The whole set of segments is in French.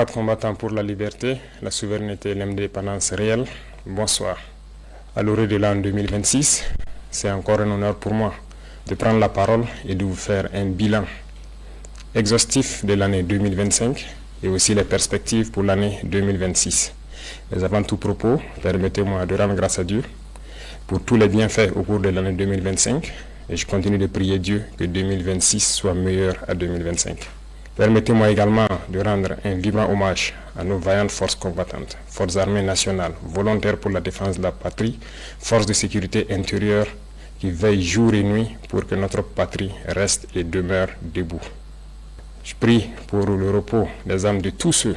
Camarades combattants pour la liberté, la souveraineté et l'indépendance réelle, bonsoir. À l'orée de l'an 2026, c'est encore un honneur pour moi de prendre la parole et de vous faire un bilan exhaustif de l'année 2025 et aussi les perspectives pour l'année 2026. Mais avant tout propos, permettez-moi de rendre grâce à Dieu pour tous les bienfaits au cours de l'année 2025 et je continue de prier Dieu que 2026 soit meilleur à 2025. Permettez-moi également de rendre un vibrant hommage à nos vaillantes forces combattantes, forces armées nationales, volontaires pour la défense de la patrie, forces de sécurité intérieure qui veillent jour et nuit pour que notre patrie reste et demeure debout. Je prie pour le repos des âmes de tous ceux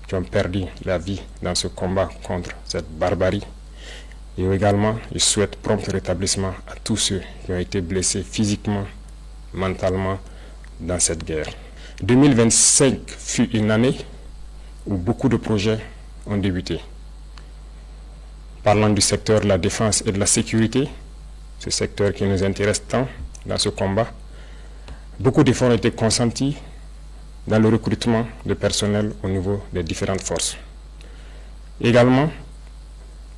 qui ont perdu la vie dans ce combat contre cette barbarie. Et également, je souhaite prompt rétablissement à tous ceux qui ont été blessés physiquement, mentalement dans cette guerre. 2025 fut une année où beaucoup de projets ont débuté. Parlant du secteur de la défense et de la sécurité, ce secteur qui nous intéresse tant dans ce combat, beaucoup d'efforts ont été consentis dans le recrutement de personnel au niveau des différentes forces. Également,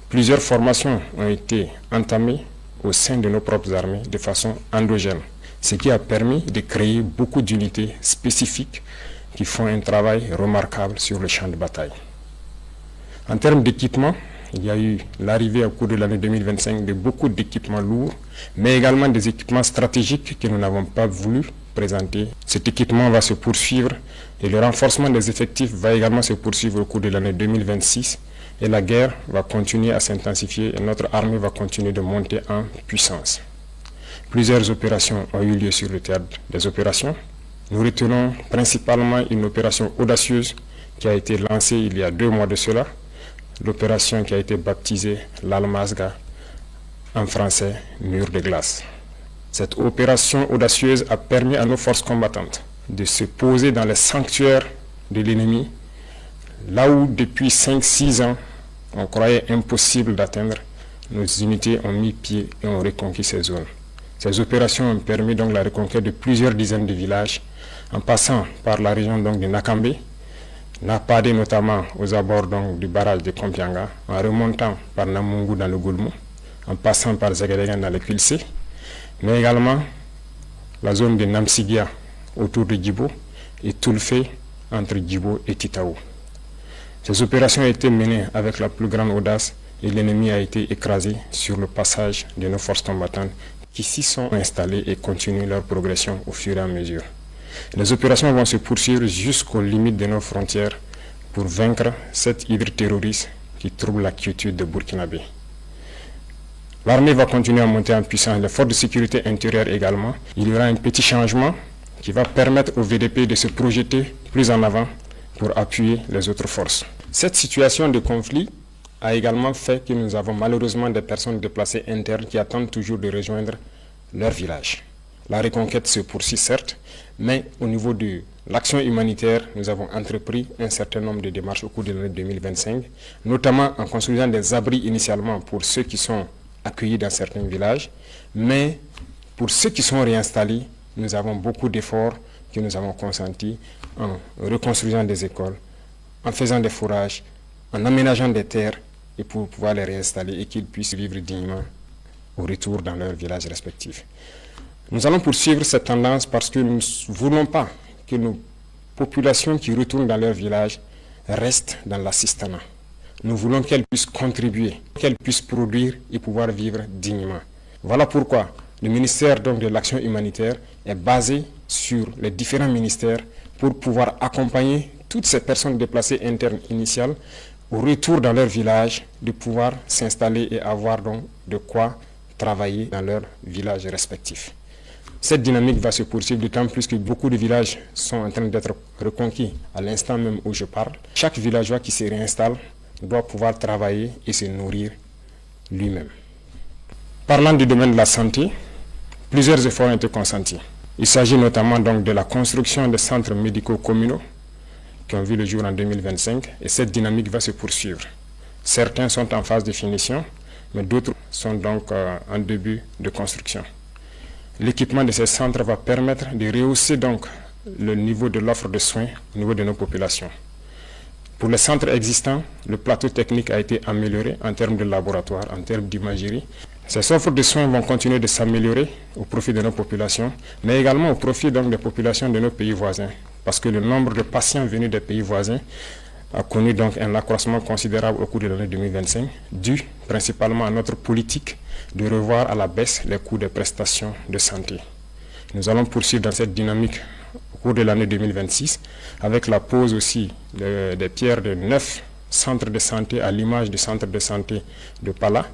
plusieurs formations ont été entamées au sein de nos propres armées de façon endogène, ce qui a permis de créer beaucoup d'unités spécifiques qui font un travail remarquable sur le champ de bataille. En termes d'équipement, il y a eu l'arrivée au cours de l'année 2025 de beaucoup d'équipements lourds, mais également des équipements stratégiques que nous n'avons pas voulu présenter. Cet équipement va se poursuivre et le renforcement des effectifs va également se poursuivre au cours de l'année 2026 et la guerre va continuer à s'intensifier et notre armée va continuer de monter en puissance. Plusieurs opérations ont eu lieu sur le théâtre des opérations. Nous retenons principalement une opération audacieuse qui a été lancée il y a 2 mois de cela, l'opération qui a été baptisée l'Almazga, en français mur de glace. Cette opération audacieuse a permis à nos forces combattantes de se poser dans les sanctuaires de l'ennemi, là où depuis 5-6 ans on croyait impossible d'atteindre. Nos unités ont mis pied et ont reconquis ces zones. Ces opérations ont permis donc la reconquête de plusieurs dizaines de villages, en passant par la région donc de Nakambe, Napade notamment aux abords donc du barrage de Kompianga, en remontant par Namungu dans le Goulmou, en passant par Zagadegan dans le Kulse, mais également la zone de Namsigia autour de Djibo et Toulfe entre Djibo et Titaou. Ces opérations ont été menées avec la plus grande audace et l'ennemi a été écrasé sur le passage de nos forces combattantes qui s'y sont installés et continuent leur progression au fur et à mesure. Les opérations vont se poursuivre jusqu'aux limites de nos frontières pour vaincre cette hydre terroriste qui trouble la quiétude de Burkinabé. L'armée va continuer à monter en puissance, les forces de sécurité intérieure également. Il y aura un petit changement qui va permettre au VDP de se projeter plus en avant pour appuyer les autres forces. Cette situation de conflit a également fait que nous avons malheureusement des personnes déplacées internes qui attendent toujours de rejoindre leur village. La reconquête se poursuit certes, mais au niveau de l'action humanitaire, nous avons entrepris un certain nombre de démarches au cours de l'année 2025, notamment en construisant des abris initialement pour ceux qui sont accueillis dans certains villages, mais pour ceux qui sont réinstallés, nous avons beaucoup d'efforts que nous avons consentis en reconstruisant des écoles, en faisant des fourrages, en aménageant des terres et pour pouvoir les réinstaller et qu'ils puissent vivre dignement au retour dans leurs villages respectifs. Nous allons poursuivre cette tendance parce que nous ne voulons pas que nos populations qui retournent dans leur village restent dans l'assistanat. Nous voulons qu'elles puissent contribuer, qu'elles puissent produire et pouvoir vivre dignement. Voilà pourquoi le ministère donc, de l'Action humanitaire est basé sur les différents ministères pour pouvoir accompagner toutes ces personnes déplacées internes initiales au retour dans leur village, de pouvoir s'installer et avoir donc de quoi travailler dans leur village respectif. Cette dynamique va se poursuivre d'autant plus que beaucoup de villages sont en train d'être reconquis à l'instant même où je parle. Chaque villageois qui se réinstalle doit pouvoir travailler et se nourrir lui-même. Parlant du domaine de la santé, plusieurs efforts ont été consentis. Il s'agit notamment donc de la construction des centres médicaux communaux qui ont vu le jour en 2025 et cette dynamique va se poursuivre. Certains sont en phase de finition, mais d'autres sont donc en début de construction. L'équipement de ces centres va permettre de rehausser donc le niveau de l'offre de soins au niveau de nos populations. Pour les centres existants, le plateau technique a été amélioré en termes de laboratoire, en termes d'imagerie. Ces offres de soins vont continuer de s'améliorer au profit de nos populations, mais également au profit donc des populations de nos pays voisins, parce que le nombre de patients venus des pays voisins a connu donc un accroissement considérable au cours de l'année 2025, dû principalement à notre politique de revoir à la baisse les coûts des prestations de santé. Nous allons poursuivre dans cette dynamique au cours de l'année 2026, avec la pose aussi des pierres de 9 centres de santé à l'image du centre de santé de Pala.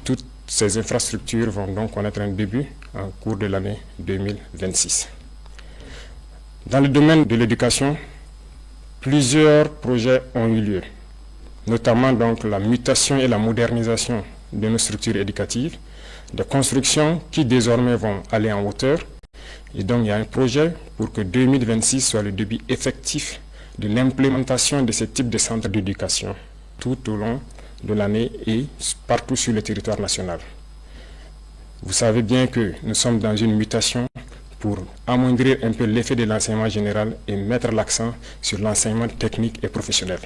Toutes ces infrastructures vont donc connaître un début en cours de l'année 2026. Dans le domaine de l'éducation, plusieurs projets ont eu lieu, notamment donc la mutation et la modernisation de nos structures éducatives, des constructions qui désormais vont aller en hauteur. Et donc il y a un projet pour que 2026 soit le début effectif de l'implémentation de ce type de centres d'éducation tout au long de l'année et partout sur le territoire national. Vous savez bien que nous sommes dans une mutation pour amoindrir un peu l'effet de l'enseignement général et mettre l'accent sur l'enseignement technique et professionnel.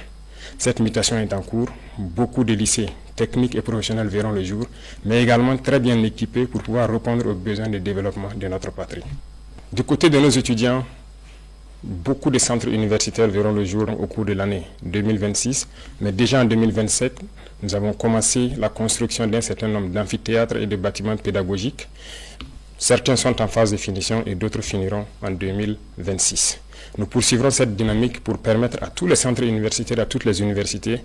Cette mutation est en cours. Beaucoup de lycées techniques et professionnels verront le jour, mais également très bien équipés pour pouvoir répondre aux besoins de développement de notre patrie. Du côté de nos étudiants, beaucoup de centres universitaires verront le jour au cours de l'année 2026, mais déjà en 2027, nous avons commencé la construction d'un certain nombre d'amphithéâtres et de bâtiments pédagogiques. Certains sont en phase de finition et d'autres finiront en 2026. Nous poursuivrons cette dynamique pour permettre à tous les centres universitaires, à toutes les universités,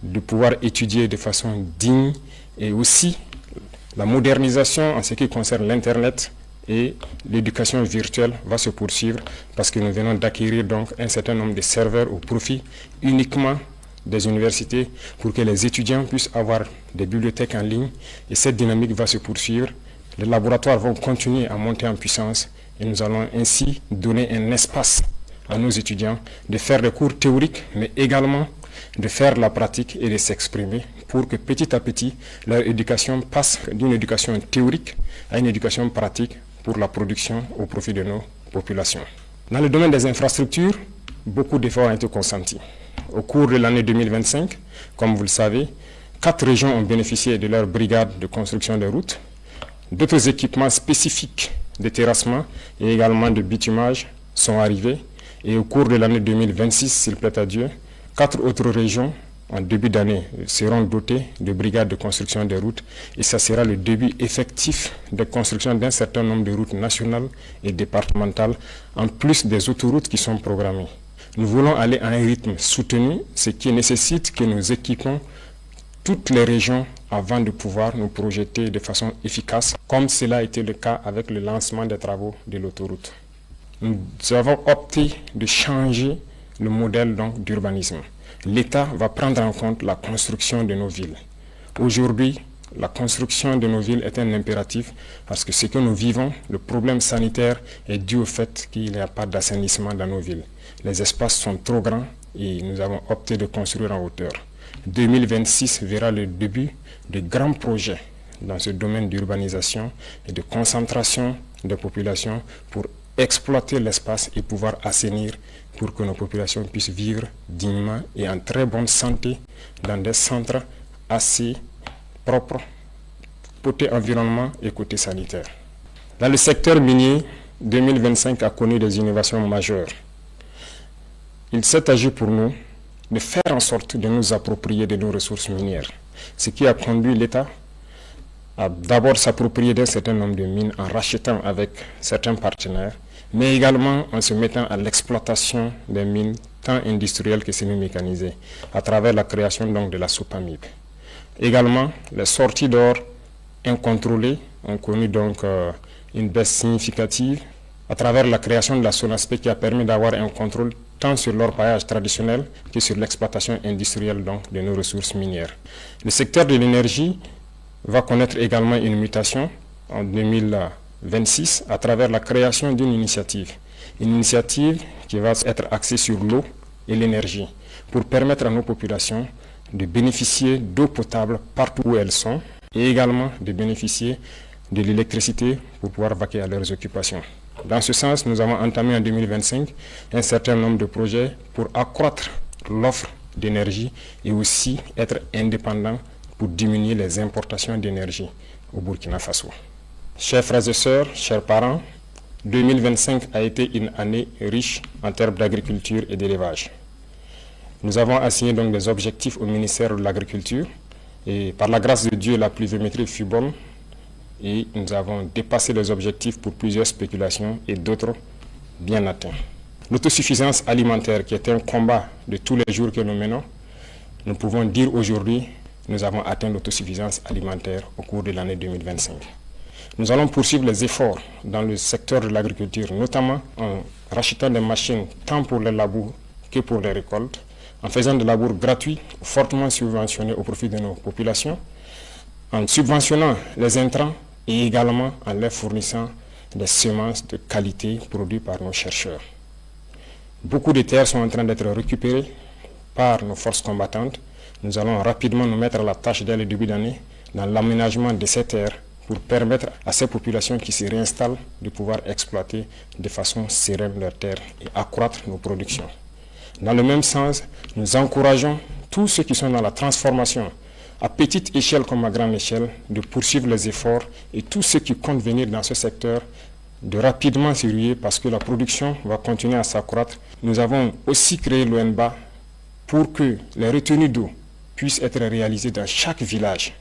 de pouvoir étudier de façon digne et aussi la modernisation en ce qui concerne l'Internet et l'éducation virtuelle va se poursuivre parce que nous venons d'acquérir donc un certain nombre de serveurs au profit uniquement des universités pour que les étudiants puissent avoir des bibliothèques en ligne et cette dynamique va se poursuivre. Les laboratoires vont continuer à monter en puissance et nous allons ainsi donner un espace à nos étudiants de faire des cours théoriques mais également de faire la pratique et de s'exprimer pour que petit à petit leur éducation passe d'une éducation théorique à une éducation pratique pour la production au profit de nos populations. Dans le domaine des infrastructures, beaucoup d'efforts ont été consentis. Au cours de l'année 2025, comme vous le savez, 4 régions ont bénéficié de leur brigade de construction de routes. D'autres équipements spécifiques de terrassement et également de bitumage sont arrivés. Et au cours de l'année 2026, s'il plaît à Dieu, 4 autres régions en début d'année seront dotées de brigades de construction de routes et ça sera le début effectif de construction d'un certain nombre de routes nationales et départementales en plus des autoroutes qui sont programmées. Nous voulons aller à un rythme soutenu, ce qui nécessite que nous équipons toutes les régions avant de pouvoir nous projeter de façon efficace, comme cela a été le cas avec le lancement des travaux de l'autoroute. Nous avons opté de changer le modèle d'urbanisme. L'État va prendre en compte la construction de nos villes. Aujourd'hui, la construction de nos villes est un impératif parce que ce que nous vivons, le problème sanitaire est dû au fait qu'il n'y a pas d'assainissement dans nos villes. Les espaces sont trop grands et nous avons opté de construire en hauteur. 2026 verra le début de grands projets dans ce domaine d'urbanisation et de concentration des populations pour exploiter l'espace et pouvoir assainir pour que nos populations puissent vivre dignement et en très bonne santé dans des centres assez propres, côté environnement et côté sanitaire. Dans le secteur minier, 2025 a connu des innovations majeures. Il s'est agi pour nous de faire en sorte de nous approprier de nos ressources minières, ce qui a conduit l'État à d'abord s'approprier d'un certain nombre de mines en rachetant avec certains partenaires, mais également en se mettant à l'exploitation des mines tant industrielles que semi-mécanisées, à travers la création donc de la SOPAMIB. Également, les sorties d'or incontrôlées ont connu donc une baisse significative à travers la création de la SONASPE qui a permis d'avoir un contrôle tant sur l'orpaillage traditionnel que sur l'exploitation industrielle donc, de nos ressources minières. Le secteur de l'énergie va connaître également une mutation en 2026 à travers la création d'une initiative. Une initiative qui va être axée sur l'eau et l'énergie pour permettre à nos populations de bénéficier d'eau potable partout où elles sont et également de bénéficier de l'électricité pour pouvoir vaquer à leurs occupations. Dans ce sens, nous avons entamé en 2025 un certain nombre de projets pour accroître l'offre d'énergie et aussi être indépendant pour diminuer les importations d'énergie au Burkina Faso. Chers frères et sœurs, chers parents, 2025 a été une année riche en termes d'agriculture et d'élevage. Nous avons assigné donc des objectifs au ministère de l'Agriculture et par la grâce de Dieu, la pluviométrie fut bonne et nous avons dépassé les objectifs pour plusieurs spéculations et d'autres bien atteints. L'autosuffisance alimentaire, qui est un combat de tous les jours que nous menons, nous pouvons dire aujourd'hui que nous avons atteint l'autosuffisance alimentaire au cours de l'année 2025. Nous allons poursuivre les efforts dans le secteur de l'agriculture, notamment en rachetant des machines tant pour les labours que pour les récoltes, en faisant des labours gratuits, fortement subventionnés au profit de nos populations, en subventionnant les intrants et également en leur fournissant des semences de qualité produites par nos chercheurs. Beaucoup de terres sont en train d'être récupérées par nos forces combattantes. Nous allons rapidement nous mettre à la tâche dès le début d'année dans l'aménagement de ces terres pour permettre à ces populations qui se réinstallent de pouvoir exploiter de façon sereine leurs terres et accroître nos productions. Dans le même sens, nous encourageons tous ceux qui sont dans la transformation, à petite échelle comme à grande échelle, de poursuivre les efforts et tous ceux qui comptent venir dans ce secteur de rapidement s'y ruer parce que la production va continuer à s'accroître. Nous avons aussi créé l'ONBA pour que les retenues d'eau puissent être réalisées dans chaque village.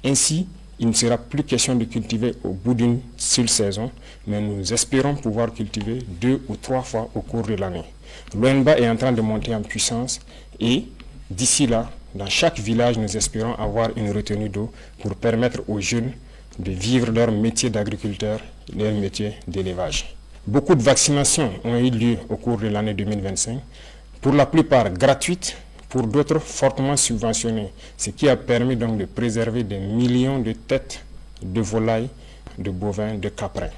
Ainsi, il ne sera plus question de cultiver au bout d'une seule saison, mais nous espérons pouvoir cultiver 2 ou 3 fois au cours de l'année. L'ONBA est en train de monter en puissance et d'ici là, dans chaque village, nous espérons avoir une retenue d'eau pour permettre aux jeunes de vivre leur métier d'agriculteur, leur métier d'élevage. Beaucoup de vaccinations ont eu lieu au cours de l'année 2025, pour la plupart gratuites, pour d'autres fortement subventionnés, ce qui a permis donc de préserver des millions de têtes de volailles, de bovins, de caprins.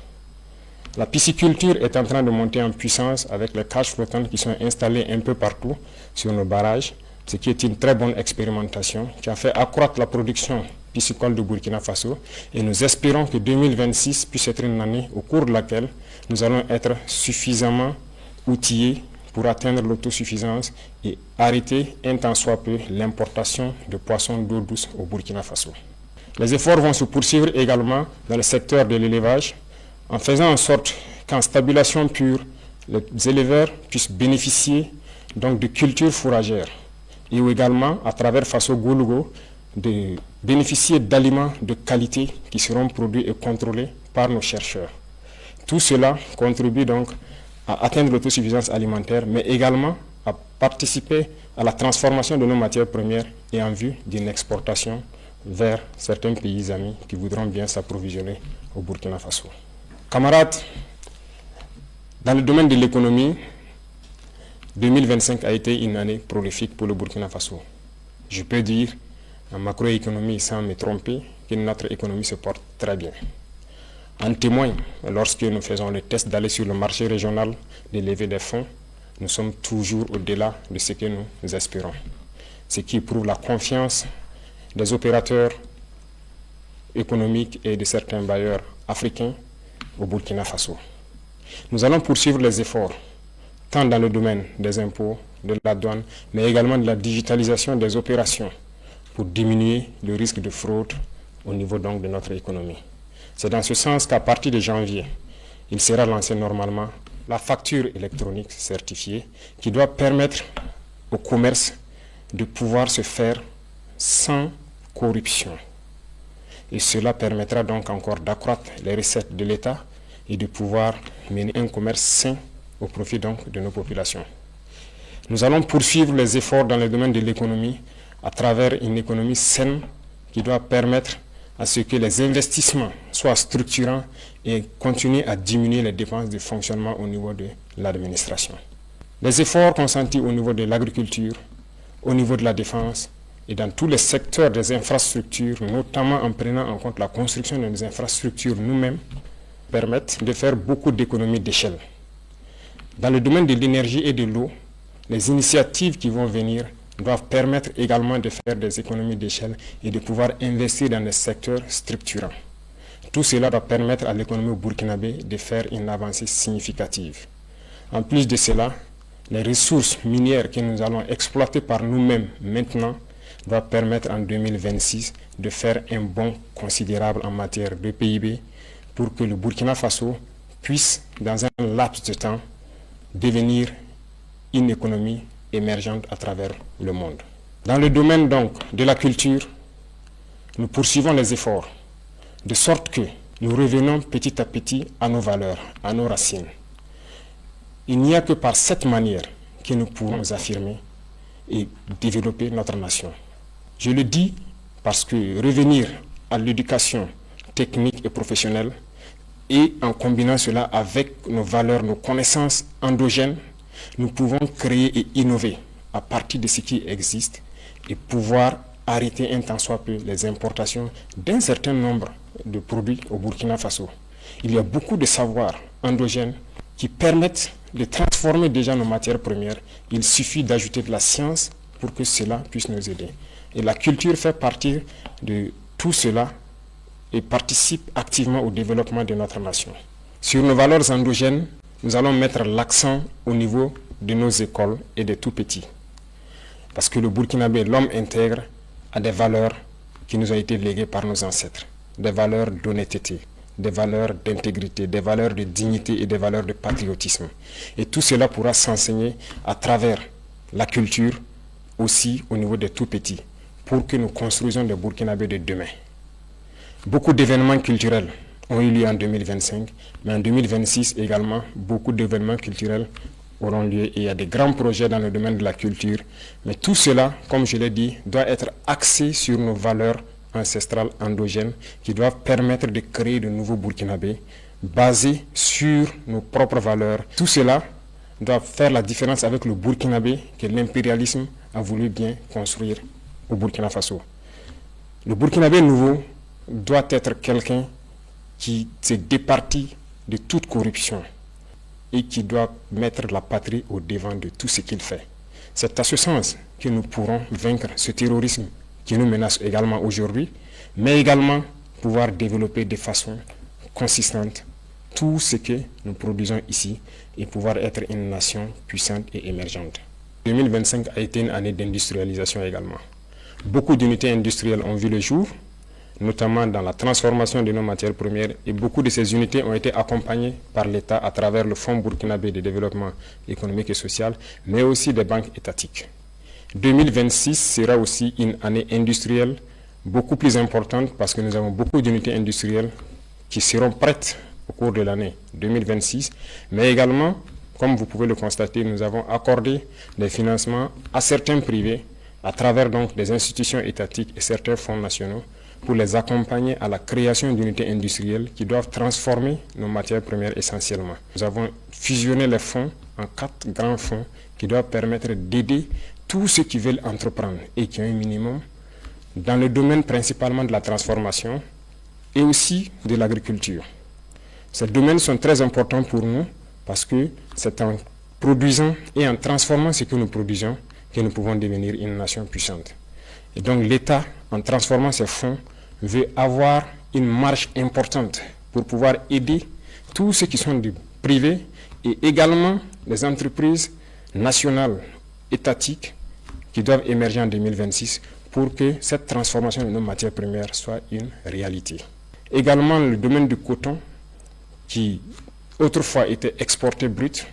La pisciculture est en train de monter en puissance avec les cages flottantes qui sont installées un peu partout sur nos barrages, ce qui est une très bonne expérimentation qui a fait accroître la production piscicole du Burkina Faso et nous espérons que 2026 puisse être une année au cours de laquelle nous allons être suffisamment outillés pour atteindre l'autosuffisance et arrêter un tant soit peu l'importation de poissons d'eau douce au Burkina Faso. Les efforts vont se poursuivre également dans le secteur de l'élevage en faisant en sorte qu'en stabulation pure, les éleveurs puissent bénéficier donc de cultures fourragères et également à travers Faso Goulougo de bénéficier d'aliments de qualité qui seront produits et contrôlés par nos chercheurs. Tout cela contribue donc à atteindre l'autosuffisance alimentaire, mais également à participer à la transformation de nos matières premières et en vue d'une exportation vers certains pays amis qui voudront bien s'approvisionner au Burkina Faso. Camarades, dans le domaine de l'économie, 2025 a été une année prolifique pour le Burkina Faso. Je peux dire, en macroéconomie, sans me tromper, que notre économie se porte très bien. En témoigne, lorsque nous faisons le test d'aller sur le marché régional, de lever des fonds, nous sommes toujours au-delà de ce que nous espérons. Ce qui prouve la confiance des opérateurs économiques et de certains bailleurs africains au Burkina Faso. Nous allons poursuivre les efforts, tant dans le domaine des impôts, de la douane, mais également de la digitalisation des opérations pour diminuer le risque de fraude au niveau donc de notre économie. C'est dans ce sens qu'à partir de janvier, il sera lancé normalement la facture électronique certifiée qui doit permettre au commerce de pouvoir se faire sans corruption. Et cela permettra donc encore d'accroître les recettes de l'État et de pouvoir mener un commerce sain au profit donc de nos populations. Nous allons poursuivre les efforts dans le domaine de l'économie à travers une économie saine qui doit permettre à ce que les investissements soient structurants et continuer à diminuer les dépenses de fonctionnement au niveau de l'administration. Les efforts consentis au niveau de l'agriculture, au niveau de la défense et dans tous les secteurs des infrastructures, notamment en prenant en compte la construction de nos infrastructures nous-mêmes, permettent de faire beaucoup d'économies d'échelle. Dans le domaine de l'énergie et de l'eau, les initiatives qui vont venir doivent permettre également de faire des économies d'échelle et de pouvoir investir dans des secteurs structurants. Tout cela doit permettre à l'économie burkinabé de faire une avancée significative. En plus de cela, les ressources minières que nous allons exploiter par nous-mêmes maintenant va permettre en 2026 de faire un bond considérable en matière de PIB pour que le Burkina Faso puisse, dans un laps de temps, devenir une économie émergente à travers le monde. Dans le domaine donc de la culture, nous poursuivons les efforts, de sorte que nous revenons petit à petit à nos valeurs, à nos racines. Il n'y a que par cette manière que nous pourrons nous affirmer et développer notre nation. Je le dis parce que revenir à l'éducation technique et professionnelle et en combinant cela avec nos valeurs, nos connaissances endogènes, nous pouvons créer et innover à partir de ce qui existe et pouvoir arrêter un tant soit peu les importations d'un certain nombre de produits au Burkina Faso. Il y a beaucoup de savoirs endogènes qui permettent de transformer déjà nos matières premières. Il suffit d'ajouter de la science pour que cela puisse nous aider. Et la culture fait partie de tout cela et participe activement au développement de notre nation. Sur nos valeurs endogènes, nous allons mettre l'accent au niveau de nos écoles et des tout-petits. Parce que le Burkinabé, l'homme intègre, a des valeurs qui nous ont été léguées par nos ancêtres. Des valeurs d'honnêteté, des valeurs d'intégrité, des valeurs de dignité et des valeurs de patriotisme. Et tout cela pourra s'enseigner à travers la culture, aussi au niveau des tout-petits, pour que nous construisions des Burkinabés de demain. Beaucoup d'événements culturels ont eu lieu en 2025, mais en 2026 également, beaucoup d'événements culturels auront lieu et il y a des grands projets dans le domaine de la culture. Mais tout cela, comme je l'ai dit, doit être axé sur nos valeurs ancestrales endogènes qui doivent permettre de créer de nouveaux Burkinabés basés sur nos propres valeurs. Tout cela doit faire la différence avec le Burkinabé que l'impérialisme a voulu bien construire au Burkina Faso. Le Burkinabé nouveau doit être quelqu'un qui se départit de toute corruption et qui doit mettre la patrie au devant de tout ce qu'il fait. C'est à ce sens que nous pourrons vaincre ce terrorisme qui nous menace également aujourd'hui, mais également pouvoir développer de façon consistante tout ce que nous produisons ici et pouvoir être une nation puissante et émergente. 2025 a été une année d'industrialisation également. Beaucoup d'unités industrielles ont vu le jour, notamment dans la transformation de nos matières premières, et beaucoup de ces unités ont été accompagnées par l'État à travers le Fonds burkinabé de développement économique et social, mais aussi des banques étatiques. 2026 sera aussi une année industrielle beaucoup plus importante parce que nous avons beaucoup d'unités industrielles qui seront prêtes au cours de l'année 2026, mais également, comme vous pouvez le constater, nous avons accordé des financements à certains privés à travers donc des institutions étatiques et certains fonds nationaux pour les accompagner à la création d'unités industrielles qui doivent transformer nos matières premières essentiellement. Nous avons fusionné les fonds en 4 grands fonds qui doivent permettre d'aider tous ceux qui veulent entreprendre et qui ont un minimum dans le domaine principalement de la transformation et aussi de l'agriculture. Ces domaines sont très importants pour nous parce que c'est en produisant et en transformant ce que nous produisons que nous pouvons devenir une nation puissante. Et donc l'État, en transformant ces fonds, veut avoir une marge importante pour pouvoir aider tous ceux qui sont du privé et également les entreprises nationales, étatiques, qui doivent émerger en 2026 pour que cette transformation de nos matières premières soit une réalité. Également le domaine du coton, qui autrefois était exporté brut,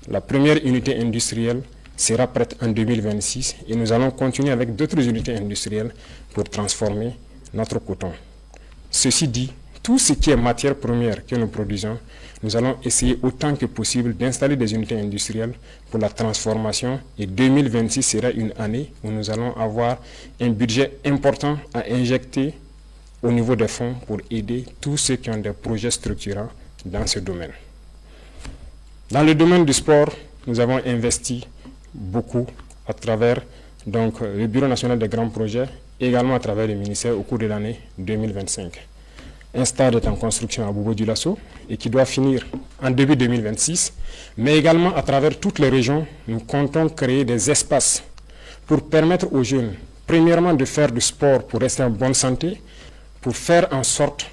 la première unité industrielle sera prête en 2026 et nous allons continuer avec d'autres unités industrielles pour transformer notre coton. Ceci dit, tout ce qui est matière première que nous produisons, nous allons essayer autant que possible d'installer des unités industrielles pour la transformation et 2026 sera une année où nous allons avoir un budget important à injecter au niveau des fonds pour aider tous ceux qui ont des projets structurants dans ce domaine. Dans le domaine du sport, nous avons investi beaucoup à travers donc, le Bureau national des grands projets, également à travers le ministère au cours de l'année 2025. Un stade est en construction à Bobo-Dioulasso et qui doit finir en début 2026, mais également à travers toutes les régions, nous comptons créer des espaces pour permettre aux jeunes, premièrement, de faire du sport pour rester en bonne santé, pour faire en sorte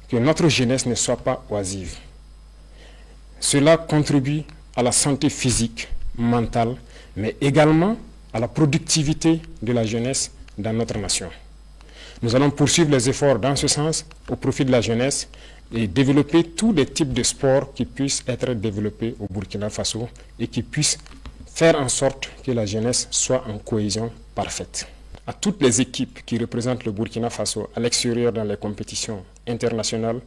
que notre jeunesse ne soit pas oisive. Cela contribue à la santé physique, mentale, mais également à la productivité de la jeunesse dans notre nation. Nous allons poursuivre les efforts dans ce sens au profit de la jeunesse et développer tous les types de sports qui puissent être développés au Burkina Faso et qui puissent faire en sorte que la jeunesse soit en cohésion parfaite. À toutes les équipes qui représentent le Burkina Faso à l'extérieur dans les compétitions internationales,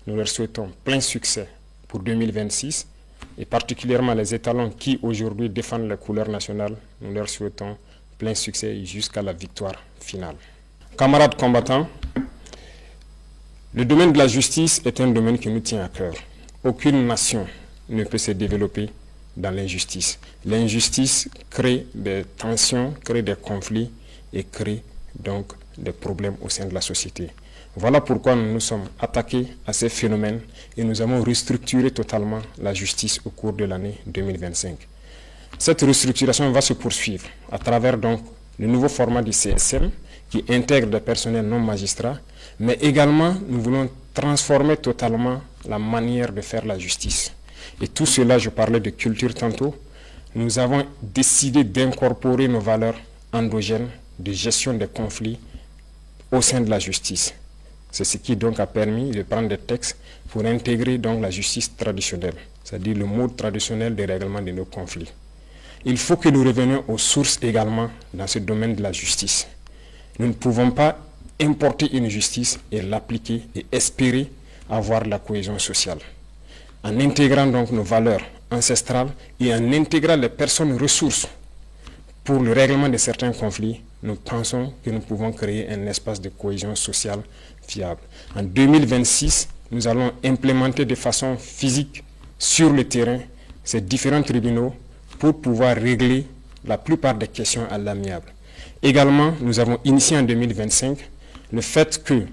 nous leur souhaitons plein succès pour 2026 et particulièrement les étalons qui aujourd'hui défendent les couleurs nationales, nous leur souhaitons plein succès jusqu'à la victoire finale. Camarades combattants, le domaine de la justice est un domaine qui nous tient à cœur. Aucune nation ne peut se développer dans l'injustice. L'injustice crée des tensions, crée des conflits et crée donc des problèmes au sein de la société. Voilà pourquoi nous nous sommes attaqués à ces phénomènes et nous avons restructuré totalement la justice au cours de l'année 2025. Cette restructuration va se poursuivre à travers donc le nouveau format du CSM qui intègre des personnels non magistrats, mais également nous voulons transformer totalement la manière de faire la justice. Et tout cela, je parlais de culture tantôt, nous avons décidé d'incorporer nos valeurs endogènes de gestion des conflits au sein de la justice. C'est ce qui donc a permis de prendre des textes pour intégrer donc la justice traditionnelle, c'est-à-dire le mode traditionnel de règlement de nos conflits. Il faut que nous revenions aux sources également dans ce domaine de la justice. Nous ne pouvons pas importer une justice et l'appliquer et espérer avoir la cohésion sociale. En intégrant donc nos valeurs ancestrales et en intégrant les personnes ressources pour le règlement de certains conflits, nous pensons que nous pouvons créer un espace de cohésion sociale fiable. En 2026, nous allons implémenter de façon physique sur le terrain ces différents tribunaux pour pouvoir régler la plupart des questions à l'amiable. Également, nous avons initié en 2025 le fait que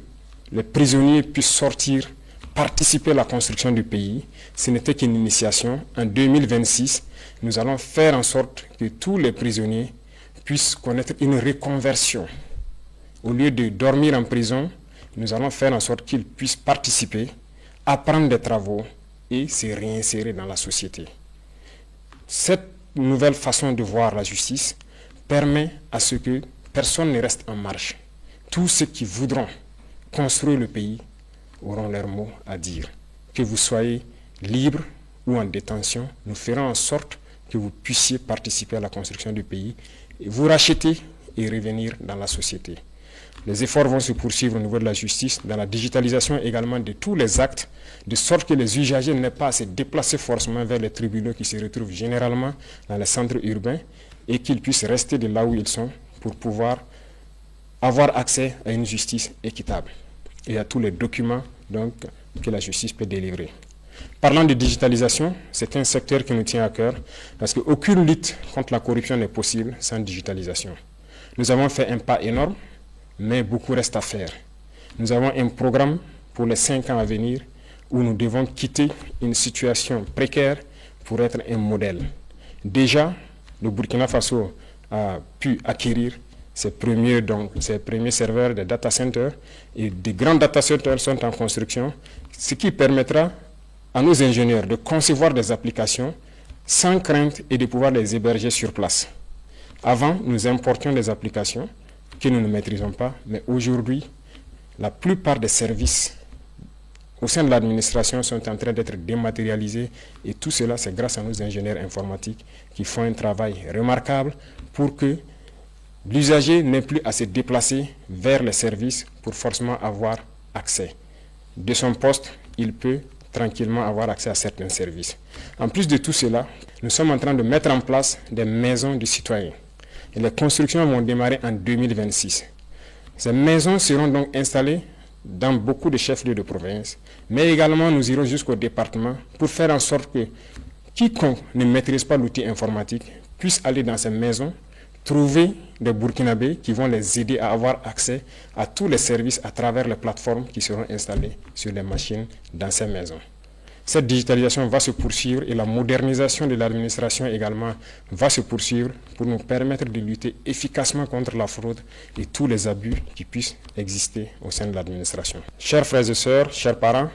les prisonniers puissent sortir, participer à la construction du pays. Ce n'était qu'une initiation. En 2026, nous allons faire en sorte que tous les prisonniers puissent connaître une reconversion. Au lieu de dormir en prison, nous allons faire en sorte qu'ils puissent participer, apprendre des travaux et se réinsérer dans la société. Cette nouvelle façon de voir la justice permet à ce que personne ne reste en marge. Tous ceux qui voudront construire le pays auront leur mot à dire. Que vous soyez libre ou en détention, nous ferons en sorte que vous puissiez participer à la construction du pays, et vous racheter et revenir dans la société. Les efforts vont se poursuivre au niveau de la justice, dans la digitalisation également de tous les actes, de sorte que les usagers n'aient pas à se déplacer forcément vers les tribunaux qui se retrouvent généralement dans les centres urbains et qu'ils puissent rester de là où ils sont pour pouvoir avoir accès à une justice équitable et à tous les documents donc, que la justice peut délivrer. Parlant de digitalisation, c'est un secteur qui nous tient à cœur parce qu'aucune lutte contre la corruption n'est possible sans digitalisation. Nous avons fait un pas énorme, mais beaucoup reste à faire. Nous avons un programme pour les 5 ans à venir où nous devons quitter une situation précaire pour être un modèle. Déjà, le Burkina Faso a pu acquérir ses premiers serveurs de data centers et des grands data centers sont en construction, ce qui permettra à nos ingénieurs de concevoir des applications sans crainte et de pouvoir les héberger sur place. Avant, nous importions des applications que nous ne maîtrisons pas, mais aujourd'hui, la plupart des services au sein de l'administration sont en train d'être dématérialisés et tout cela, c'est grâce à nos ingénieurs informatiques qui font un travail remarquable pour que l'usager n'ait plus à se déplacer vers les services pour forcément avoir accès. De son poste, il peut tranquillement avoir accès à certains services. En plus de tout cela, nous sommes en train de mettre en place des maisons du citoyen. Et les constructions vont démarrer en 2026. Ces maisons seront donc installées dans beaucoup de chefs-lieux de province, mais également nous irons jusqu'au département pour faire en sorte que quiconque ne maîtrise pas l'outil informatique puisse aller dans ces maisons, trouver des Burkinabés qui vont les aider à avoir accès à tous les services à travers les plateformes qui seront installées sur les machines dans ces maisons. Cette digitalisation va se poursuivre et la modernisation de l'administration également va se poursuivre pour nous permettre de lutter efficacement contre la fraude et tous les abus qui puissent exister au sein de l'administration. Chers frères et sœurs, chers parents,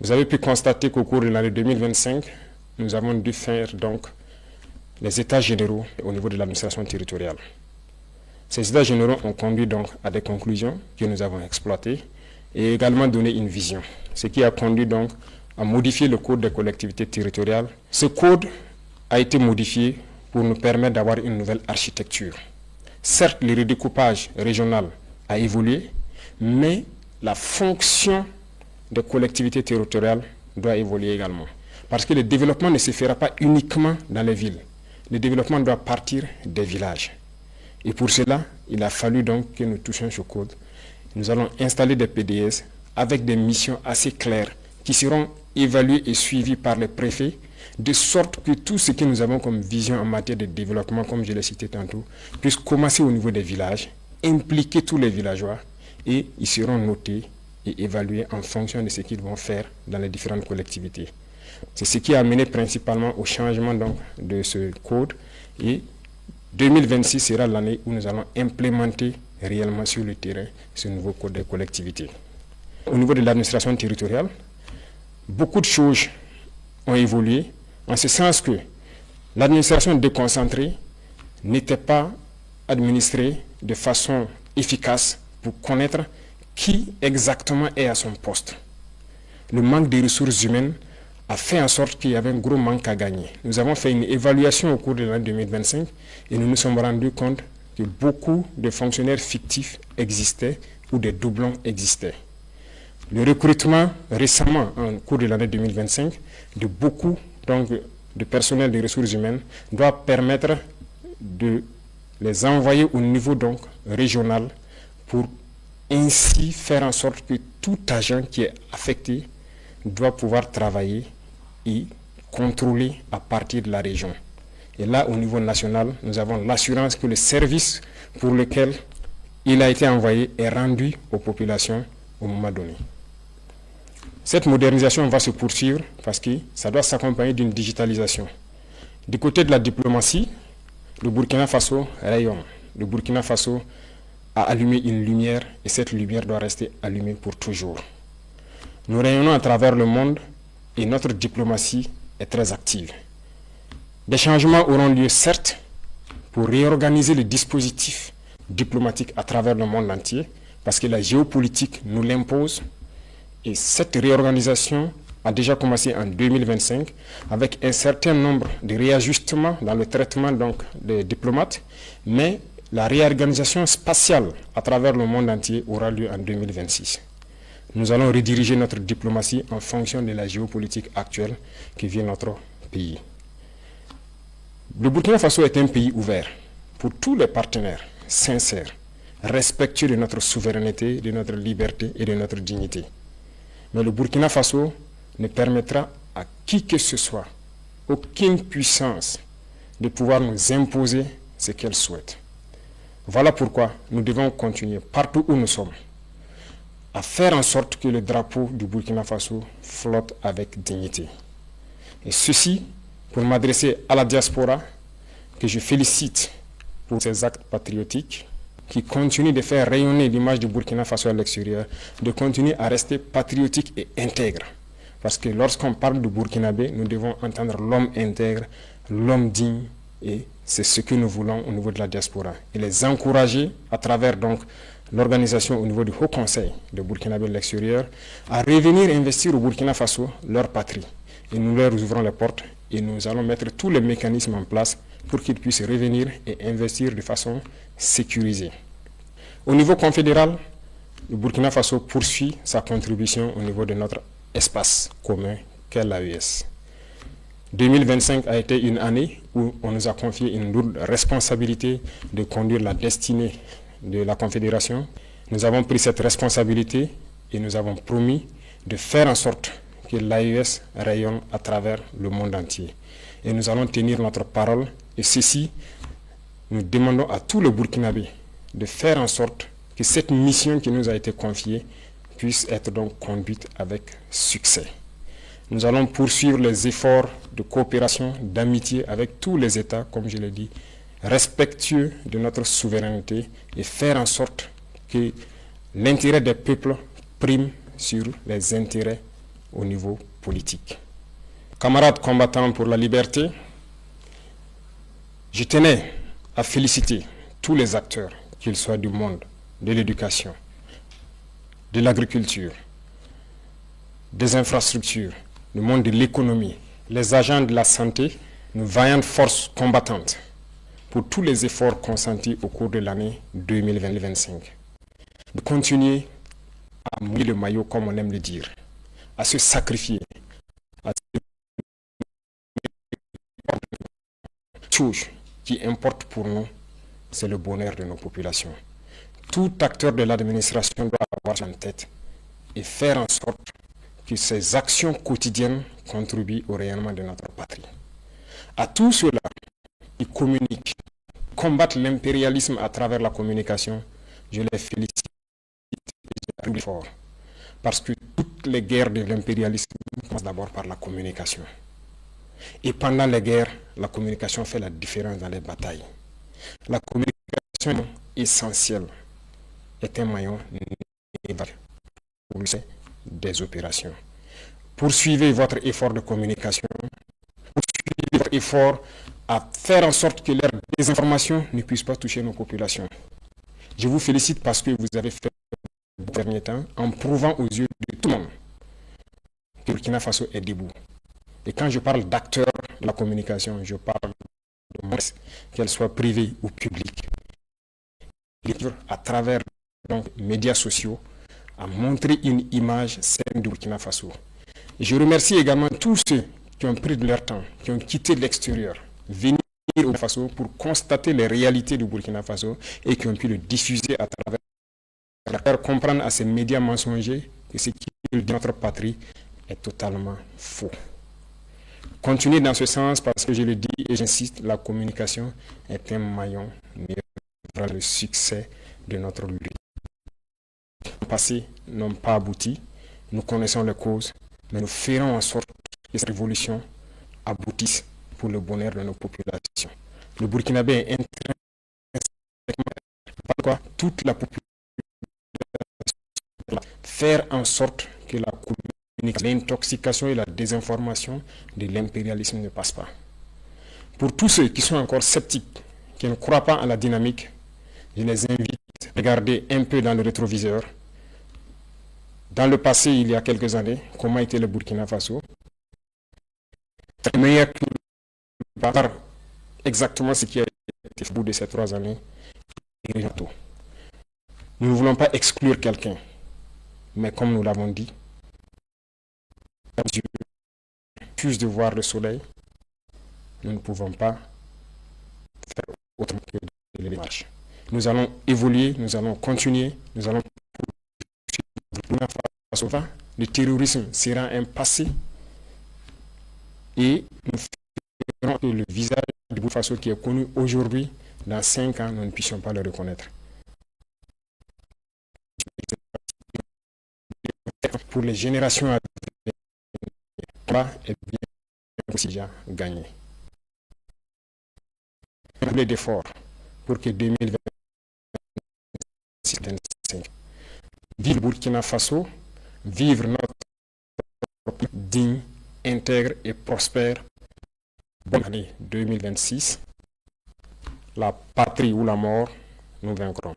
vous avez pu constater qu'au cours de l'année 2025, nous avons dû faire donc les états généraux au niveau de l'administration territoriale. Ces états généraux ont conduit donc à des conclusions que nous avons exploitées et également donné une vision, ce qui a conduit donc à modifier le code des collectivités territoriales. Ce code a été modifié pour nous permettre d'avoir une nouvelle architecture. Certes, le redécoupage régional a évolué, mais la fonction des collectivités territoriales doit évoluer également. Parce que le développement ne se fera pas uniquement dans les villes. Le développement doit partir des villages. Et pour cela, il a fallu donc que nous touchions ce code. Nous allons installer des PDS avec des missions assez claires qui seront évaluées et suivies par les préfets, de sorte que tout ce que nous avons comme vision en matière de développement, comme je l'ai cité tantôt, puisse commencer au niveau des villages, impliquer tous les villageois et ils seront notés et évalués en fonction de ce qu'ils vont faire dans les différentes collectivités. C'est ce qui a amené principalement au changement donc, de ce code et 2026 sera l'année où nous allons implémenter réellement sur le terrain ce nouveau code des collectivités. Au niveau de l'administration territoriale, beaucoup de choses ont évolué en ce sens que l'administration déconcentrée n'était pas administrée de façon efficace pour connaître qui exactement est à son poste. Le manque de ressources humaines a fait en sorte qu'il y avait un gros manque à gagner. Nous avons fait une évaluation au cours de l'année 2025 et nous nous sommes rendus compte que beaucoup de fonctionnaires fictifs existaient ou des doublons existaient. Le recrutement récemment, en cours de l'année 2025, de beaucoup donc, de personnel de ressources humaines doit permettre de les envoyer au niveau donc, régional pour ainsi faire en sorte que tout agent qui est affecté doit pouvoir travailler et contrôler à partir de la région. Et là, au niveau national, nous avons l'assurance que le service pour lequel il a été envoyé est rendu aux populations au moment donné. Cette modernisation va se poursuivre parce que ça doit s'accompagner d'une digitalisation. Du côté de la diplomatie, le Burkina Faso rayonne. Le Burkina Faso a allumé une lumière et cette lumière doit rester allumée pour toujours. Nous rayonnons à travers le monde et notre diplomatie est très active. Des changements auront lieu, certes, pour réorganiser le dispositif diplomatique à travers le monde entier, parce que la géopolitique nous l'impose. Et cette réorganisation a déjà commencé en 2025 avec un certain nombre de réajustements dans le traitement donc, des diplomates, mais la réorganisation spatiale à travers le monde entier aura lieu en 2026. Nous allons rediriger notre diplomatie en fonction de la géopolitique actuelle qui vient notre pays. Le Burkina Faso est un pays ouvert pour tous les partenaires, sincères, respectueux de notre souveraineté, de notre liberté et de notre dignité. Mais le Burkina Faso ne permettra à qui que ce soit, aucune puissance, de pouvoir nous imposer ce qu'elle souhaite. Voilà pourquoi nous devons continuer partout où nous sommes à faire en sorte que le drapeau du Burkina Faso flotte avec dignité. Et ceci pour m'adresser à la diaspora que je félicite pour ses actes patriotiques qui continuent de faire rayonner l'image du Burkina Faso à l'extérieur, de continuer à rester patriotique et intègre. Parce que lorsqu'on parle du Burkinabé, nous devons entendre l'homme intègre, l'homme digne, et c'est ce que nous voulons au niveau de la diaspora. Et les encourager à travers donc l'organisation au niveau du Haut Conseil de Burkinabé de l'extérieur à revenir investir au Burkina Faso, leur patrie. Et nous leur ouvrons les portes et nous allons mettre tous les mécanismes en place pour qu'ils puissent revenir et investir de façon sécurisée. Au niveau confédéral, le Burkina Faso poursuit sa contribution au niveau de notre espace commun qu'est l'AES. 2025 a été une année où on nous a confié une lourde responsabilité de conduire la destinée de la Confédération. Nous avons pris cette responsabilité et nous avons promis de faire en sorte que l'AES rayonne à travers le monde entier. Et nous allons tenir notre parole. Et ceci, nous demandons à tous les Burkinabés de faire en sorte que cette mission qui nous a été confiée puisse être donc conduite avec succès. Nous allons poursuivre les efforts de coopération, d'amitié avec tous les États, comme je l'ai dit, respectueux de notre souveraineté et faire en sorte que l'intérêt des peuples prime sur les intérêts au niveau politique. Camarades combattants pour la liberté, Je tenais à féliciter tous les acteurs, qu'ils soient du monde de l'éducation, de l'agriculture, des infrastructures, le monde de l'économie, les agents de la santé, nos vaillantes forces combattantes, pour tous les efforts consentis au cours de l'année 2020-2025. De continuer à mouiller le maillot, comme on aime le dire, à se sacrifier, à chose qui importe pour nous, c'est le bonheur de nos populations. Tout acteur de l'administration doit avoir ça en tête et faire en sorte que ses actions quotidiennes contribuent au rayonnement de notre patrie. À tous ceux-là qui communiquent, combattent l'impérialisme à travers la communication, je les félicite plus fort. Parce que toutes les guerres de l'impérialisme commencent d'abord par la communication. Et pendant les guerres, la communication fait la différence dans les batailles. La communication essentielle est un maillon des opérations. Poursuivez votre effort de communication, poursuivez votre effort à faire en sorte que leur désinformation ne puisse pas toucher nos populations. Je vous félicite parce que vous avez fait le dernier temps en prouvant aux yeux de tout le monde que Burkina Faso est debout. Et quand je parle d'acteurs de la communication, je parle de monde, qu'elle soit privée ou publique. À travers donc, les médias sociaux, à montrer une image saine du Burkina Faso. Et je remercie également tous ceux qui ont pris de leur temps, qui ont quitté l'extérieur, venir au Burkina Faso pour constater les réalités du Burkina Faso et qui ont pu le diffuser à travers, faire comprendre à ces médias mensongers que ce qui est de notre patrie est totalement faux. Continuez dans ce sens parce que je le dis et j'insiste, la communication est un maillon vers le succès de notre lutte. Les passés n'ont pas abouti, nous connaissons les causes, mais nous ferons en sorte que cette révolution aboutisse pour le bonheur de nos populations. Le Burkinabé est intrinsèquement par quoi toute la population faire en sorte que la communication, l'intoxication et la désinformation de l'impérialisme ne passent pas. Pour tous ceux qui sont encore sceptiques, qui ne croient pas à la dynamique, je les invite à regarder un peu dans le rétroviseur. Dans le passé, il y a quelques années, comment était le Burkina Faso? C'est meilleur que par exactement ce qui a été fait au bout de ces 3 années. Nous ne voulons pas exclure quelqu'un, mais comme nous l'avons dit, Dieu refuse de voir le soleil, nous ne pouvons pas faire autrement que de les démarches. Nous allons évoluer, nous allons continuer, nous allons poursuivre. Le terrorisme sera un passé et nous ferons que le visage du Burkina Faso qui est connu aujourd'hui, dans 5 ans, nous ne puissions pas le reconnaître. Pour les générations à venir, le combat est bien aussi déjà gagné. Doublez d'efforts pour que 2025 vive le Burkina Faso, vivre notre pays digne, intègre et prospère. Bonne année 2026. La patrie ou la mort, nous vaincrons.